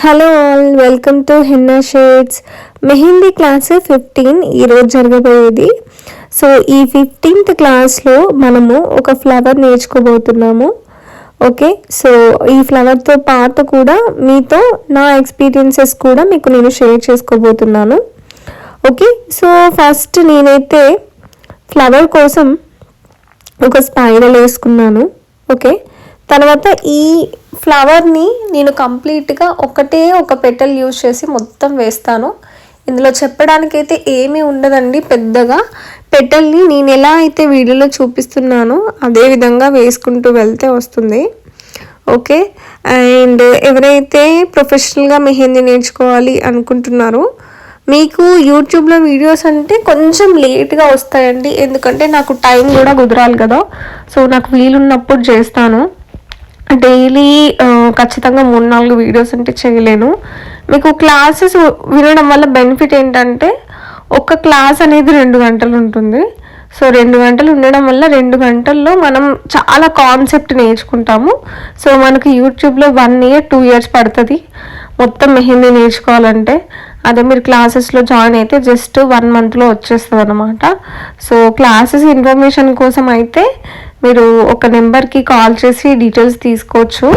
Hello all, welcome to henna shades. Mehndi class 15 ఈరోజు జరగబోయేది. So ఈ 15th క్లాస్లో మనము ఒక ఫ్లవర్ నేర్చుకోబోతున్నాము. ఓకే, సో ఈ ఫ్లవర్తో పాటు కూడా మీతో నా ఎక్స్పీరియన్సెస్ కూడా మీకు నేను షేర్ చేసుకోబోతున్నాను. ఓకే, సో ఫస్ట్ నేనైతే ఫ్లవర్ కోసం ఒక స్పైరల్ వేసుకున్నాను. ఓకే, తర్వాత ఈ ఫ్లవర్ని నేను కంప్లీట్గా ఒక పెటల్ యూజ్ చేసి మొత్తం వేస్తాను. ఇందులో చెప్పడానికైతే ఏమీ ఉండదండి పెద్దగా. పెటల్ని నేను ఎలా అయితే వీడియోలో చూపిస్తున్నానో అదే విధంగా వేసుకుంటూ వెళ్తే వస్తుంది. ఓకే, అండ్ ఎవరైతే ప్రొఫెషనల్గా మెహందీ నేర్చుకోవాలి అనుకుంటున్నారో మీకు యూట్యూబ్లో వీడియోస్ అంటే కొంచెం లేట్గా వస్తాయండి, ఎందుకంటే నాకు టైం కూడా కుదరాలి కదా. సో నాకు వీలున్నప్పుడు చేస్తాను. డైలీ ఖచ్చితంగా 3-4 వీడియోస్ అంటే చేయలేను. మీకు క్లాసెస్ వినడం వల్ల బెనిఫిట్ ఏంటంటే ఒక క్లాస్ అనేది 2 గంటలు ఉంటుంది. సో 2 గంటలు ఉండడం వల్ల 2 గంటల్లో మనం చాలా కాన్సెప్ట్ నేర్చుకుంటాము. సో మనకి యూట్యూబ్లో 1 year 2 years పడుతుంది మొత్తం మెహందీ నేర్చుకోవాలంటే. అదే మీరు క్లాసెస్లో జాయిన్ అయితే జస్ట్ 1 monthలో వచ్చేస్తుంది అనమాట. సో క్లాసెస్ ఇన్ఫర్మేషన్ కోసం అయితే మీరు ఒక నెంబర్కి కాల్ చేసి డీటెయిల్స్ తీసుకోవచ్చు.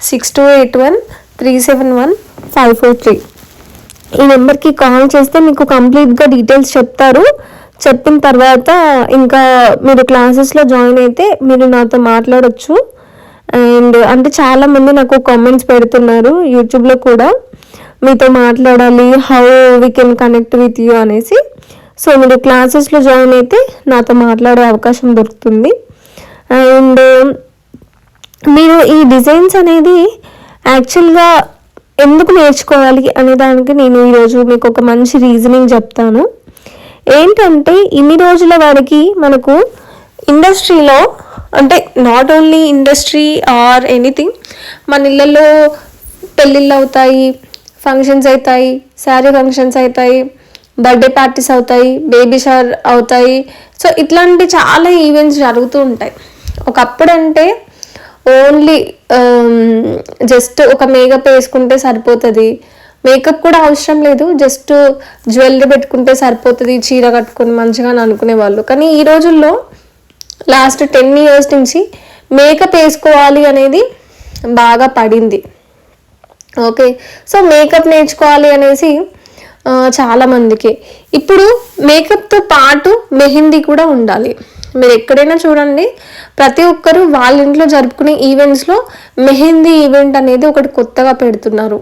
6281371543 ఈ నెంబర్కి కాల్ చేస్తే మీకు కంప్లీట్గా డీటెయిల్స్ చెప్తారు. చెప్పిన తర్వాత ఇంకా మీరు క్లాసెస్లో జాయిన్ అయితే మీరు నాతో మాట్లాడవచ్చు. అండ్ అంటే చాలామంది నాకు కామెంట్స్ పెడుతున్నారు యూట్యూబ్లో కూడా, మీతో మాట్లాడాలి, how we can connect with you అనేసి. సో మీరు క్లాసెస్లో జాయిన్ అయితే నాతో మాట్లాడే అవకాశం దొరుకుతుంది. అండ్ మీరు ఈ డిజైన్స్ అనేది యాక్చువల్గా ఎందుకు నేర్చుకోవాలి అనే దానికి నేను ఈరోజు మీకు ఒక మంచి రీజనింగ్ చెప్తాను. ఏంటంటే ఇన్ని రోజుల వరకు మనకు ఇండస్ట్రీలో, అంటే not only industry or anything, మన ఇళ్ళల్లో పెళ్ళిళ్ళు అవుతాయి, ఫంక్షన్స్ అవుతాయి, శారీ ఫంక్షన్స్ అవుతాయి, బర్త్డే పార్టీస్ అవుతాయి, బేబీ షవర్ అవుతాయి. సో ఇట్లాంటి చాలా ఈవెంట్స్ జరుగుతూ ఉంటాయి. ఒకప్పుడు అంటే ఓన్లీ జస్ట్ ఒక మేకప్ వేసుకుంటే సరిపోతుంది, మేకప్ కూడా అవసరం లేదు, జస్ట్ జ్యువెలరీ పెట్టుకుంటే సరిపోతుంది, చీర కట్టుకొని మంచిగా అనుకునేవాళ్ళు. కానీ ఈ రోజుల్లో లాస్ట్ 10 years నుంచి మేకప్ వేసుకోవాలి అనేది బాగా పడింది. ఓకే, సో మేకప్ నేర్చుకోవాలి అనేసి చాలామందికి ఇప్పుడు మేకప్తో పాటు మెహందీ కూడా ఉండాలి. మీరు ఎక్కడైనా చూడండి, ప్రతి ఒక్కరు వాళ్ళ ఇంట్లో జరుపుకునే ఈవెంట్స్లో మెహందీ ఈవెంట్ అనేది ఒకటి కొత్తగా పెడుతున్నారు.